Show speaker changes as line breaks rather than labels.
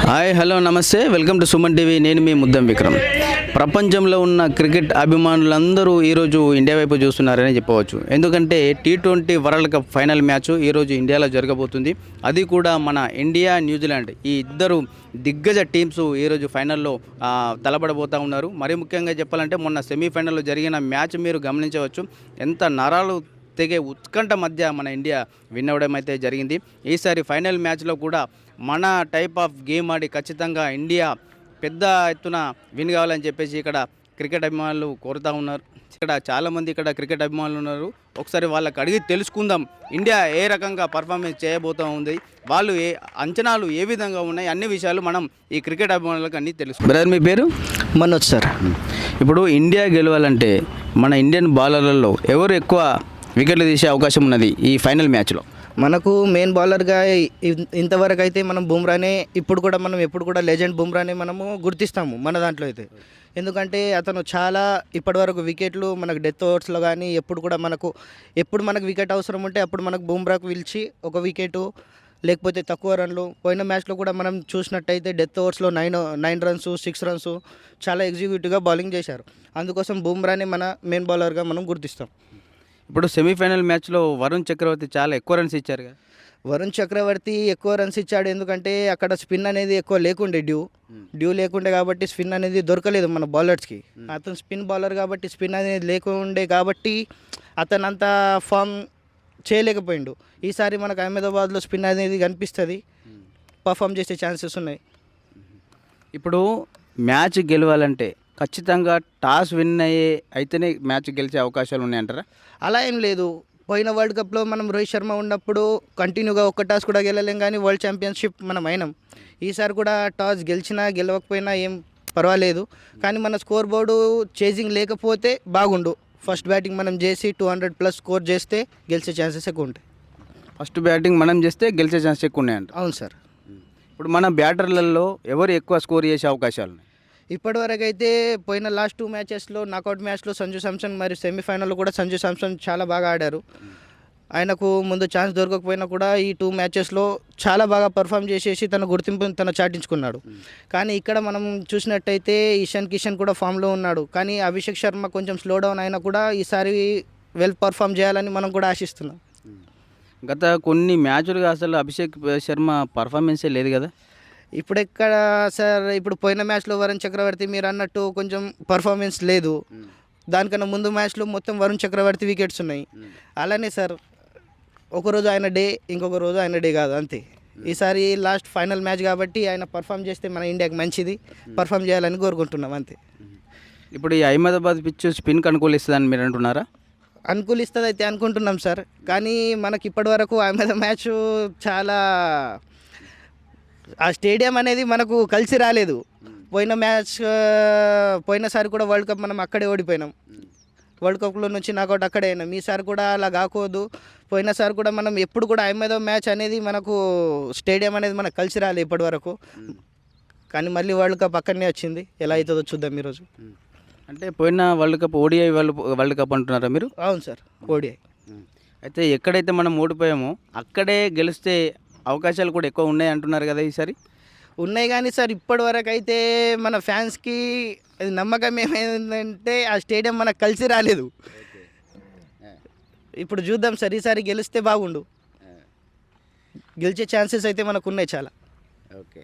Hi hello నమస్తే welcome to Suman TV. నేను మీ ముద్దం విక్రమ్. ప్రపంచంలో ఉన్న క్రికెట్ అభిమానులందరూ ఈరోజు ఇండియా వైపు చూస్తున్నారని చెప్పవచ్చు. ఎందుకంటే T20 world cup final match ఈరోజు ఇండియాలో జరగబోతుంది. అది కూడా మన ఇండియా న్యూజిలాండ్ ఈ ఇద్దరు దిగ్గజ టీమ్స్ ఈరోజు ఫైనల్లో తలపడబోతూ ఉన్నారు. మరి ముఖ్యంగా చెప్పాలంటే మొన్న సెమీఫైనల్లో జరిగిన మ్యాచ్ మీరు గమనించవచ్చు. ఎంత నరాలు తెగే ఉత్కంఠ మధ్య మన ఇండియా విన్ అవ్వడం అయితే జరిగింది. ఈసారి ఫైనల్ మ్యాచ్లో కూడా మన టైప్ ఆఫ్ గేమ్ ఆడి ఖచ్చితంగా ఇండియా పెద్ద ఎత్తున విన్ కావాలని చెప్పేసి ఇక్కడ క్రికెట్ అభిమానులు కోరుతూ ఉన్నారు. ఇక్కడ చాలామంది ఇక్కడ క్రికెట్ అభిమానులు ఉన్నారు. ఒకసారి వాళ్ళకి అడిగి తెలుసుకుందాం ఇండియా ఏ రకంగా పర్ఫార్మెన్స్ చేయబోతూ ఉంది, వాళ్ళు అంచనాలు ఏ విధంగా ఉన్నాయి, అన్ని విషయాలు మనం ఈ క్రికెట్ అభిమానులకు అన్నీ తెలుసు. బ్రదర్, మీ పేరు?
మనోజ్ సార్.
ఇప్పుడు ఇండియా గెలవాలంటే మన ఇండియన్ బౌలర్లలో ఎవరు ఎక్కువ వికెట్లు తీసే అవకాశం ఉన్నది ఈ ఫైనల్ మ్యాచ్లో?
మనకు మెయిన్ బౌలర్గా ఇంతవరకు అయితే మనం బుమ్రానే ఎప్పుడు కూడా లెజెండ్ బుమ్రానే మనము గుర్తిస్తాము మన దాంట్లో అయితే. ఎందుకంటే అతను చాలా ఇప్పటివరకు వికెట్లు మనకు డెత్ ఓవర్స్లో కానీ ఎప్పుడు మనకు వికెట్ అవసరం ఉంటే అప్పుడు మనకు బుమ్రాకు పిలిచి ఒక వికెట్ లేకపోతే తక్కువ రన్లు. పోయిన మ్యాచ్లో కూడా మనం చూసినట్టయితే డెత్ ఓవర్స్లో 9 రన్స్ 6 రన్స్ చాలా ఎగ్జిక్యూటివ్గా బౌలింగ్ చేశారు. అందుకోసం బుమ్రానే మన మెయిన్ బౌలర్గా మనం గుర్తిస్తాం.
ఇప్పుడు సెమీఫైనల్ మ్యాచ్లో వరుణ్ చక్రవర్తి చాలా ఎక్కువ రన్స్ ఇచ్చారు కదా.
వరుణ్ చక్రవర్తి ఎక్కువ రన్స్ ఇచ్చాడు ఎందుకంటే అక్కడ స్పిన్ అనేది ఎక్కువ లేకుండే, డ్యూ లేకుండే కాబట్టి స్పిన్ అనేది దొరకలేదు మన బౌలర్స్కి. అతను స్పిన్ బౌలర్ కాబట్టి స్పిన్ అనేది లేకుండే కాబట్టి అతను అంత ఫామ్ చేయలేకపోయిండు. ఈసారి మనకు అహ్మదాబాద్లో స్పిన్ అనేది కనిపిస్తుంది, పర్ఫామ్ చేసే ఛాన్సెస్ ఉన్నాయి.
ఇప్పుడు మ్యాచ్ గెలవాలంటే ఖచ్చితంగా టాస్ విన్ అయితేనే మ్యాచ్ గెలిచే అవకాశాలు ఉన్నాయంటారా?
అలా ఏం లేదు. పోయిన వరల్డ్ కప్లో మనం రోహిత్ శర్మ ఉన్నప్పుడు కంటిన్యూగా ఒక్క టాస్ కూడా గెలలేం, కానీ వరల్డ్ ఛాంపియన్షిప్ మనం అయినాం. ఈసారి కూడా టాస్ గెలిచినా గెలవకపోయినా ఏం పర్వాలేదు, కానీ మన స్కోర్ బోర్డు చేజింగ్ లేకపోతే బాగుండు. ఫస్ట్ బ్యాటింగ్ మనం చేసి 200+ స్కోర్ చేస్తే గెలిచే ఛాన్సెస్ ఎక్కువ ఉంటాయి.
ఫస్ట్ బ్యాటింగ్ మనం చేస్తే గెలిచే ఛాన్సెస్ ఎక్కువ ఉన్నాయంట.
అవును సార్.
ఇప్పుడు మన బ్యాటర్లలో ఎవరు ఎక్కువ స్కోర్ చేసే అవకాశాలు ఉన్నాయి?
ఇప్పటివరకు అయితే పోయిన లాస్ట్ 2 మ్యాచెస్లో నాకౌట్ మ్యాచ్లో సంజు శాంసన్ మరియు సెమీఫైనల్లో కూడా సంజు శాంసన్ చాలా బాగా ఆడారు. ఆయనకు ముందు ఛాన్స్ దొరకకపోయినా కూడా ఈ 2 మ్యాచెస్లో చాలా బాగా పర్ఫామ్ చేసేసి తన గుర్తింపును తను చాటించుకున్నాడు. కానీ ఇక్కడ మనం చూసినట్టయితే ఇషాన్ కిషన్ కూడా ఫామ్లో ఉన్నాడు, కానీ అభిషేక్ శర్మ కొంచెం స్లో డౌన్ అయినా కూడా ఈసారి వెల్ పర్ఫామ్ చేయాలని మనం కూడా ఆశిస్తున్నాం.
గత కొన్ని మ్యాచ్లుగా అసలు అభిషేక్ శర్మ పర్ఫార్మెన్సే లేదు కదా.
ఇప్పుడు ఎక్కడ సార్, ఇప్పుడు పోయిన మ్యాచ్లో వరుణ్ చక్రవర్తి మీరు అన్నట్టు కొంచెం పర్ఫార్మెన్స్ లేదు. దానికన్నా ముందు మ్యాచ్లో మొత్తం వరుణ్ చక్రవర్తి వికెట్స్ ఉన్నాయి. అలానే సార్, ఒకరోజు ఆయన డే, ఇంకొక రోజు ఆయన డే కాదు, అంతే. ఈసారి లాస్ట్ ఫైనల్ మ్యాచ్ కాబట్టి ఆయన పర్ఫామ్ చేస్తే మన ఇండియాకి మంచిది, పర్ఫామ్ చేయాలని కోరుకుంటున్నాం, అంతే.
ఇప్పుడు ఈ అహ్మదాబాద్ పిచ్ స్పిన్కి అనుకూలిస్తుందని మీరు అంటున్నారా?
అనుకూలిస్తుంది అయితే అనుకుంటున్నాం సార్, కానీ మనకి ఇప్పటివరకు అహ్మదాబాద్ మ్యాచ్ చాలా ఆ స్టేడియం అనేది మనకు కలిసి రాలేదు. పోయినసారి కూడా వరల్డ్ కప్ మనం అక్కడే ఓడిపోయినాం. వరల్డ్ కప్లో నుంచి నాకౌట్ అక్కడే అయినాం. ఈసారి కూడా అలా కాకూడదు. పోయినసారి కూడా మనం ఎప్పుడు కూడా అహ్మదాబాద్ మ్యాచ్ అనేది మనకు స్టేడియం అనేది మనకు కలిసి రాలేదు ఇప్పటి వరకు, కానీ మళ్ళీ వరల్డ్ కప్ అక్కడనే వచ్చింది. ఎలా అవుతుందో చూద్దాం ఈరోజు.
అంటే పోయిన world cup ODI world cup అంటున్నారా మీరు?
అవును సార్, ఓడిఐ.
అయితే ఎక్కడైతే మనం ఓడిపోయామో అక్కడే గెలిస్తే అవకాశాలు కూడా ఎక్కువ ఉన్నాయి అంటున్నారు కదా ఈసారి?
ఉన్నాయి, కానీ సార్ ఇప్పటివరకు అయితే మన ఫ్యాన్స్కి నమ్మకం ఏమైందంటే ఆ స్టేడియం మనకు కలిసి రాలేదు. ఇప్పుడు చూద్దాం సార్, ఈసారి గెలిస్తే బాగుండు. గెలిచే ఛాన్సెస్ అయితే మనకు ఉన్నాయి చాలా.
ఓకే.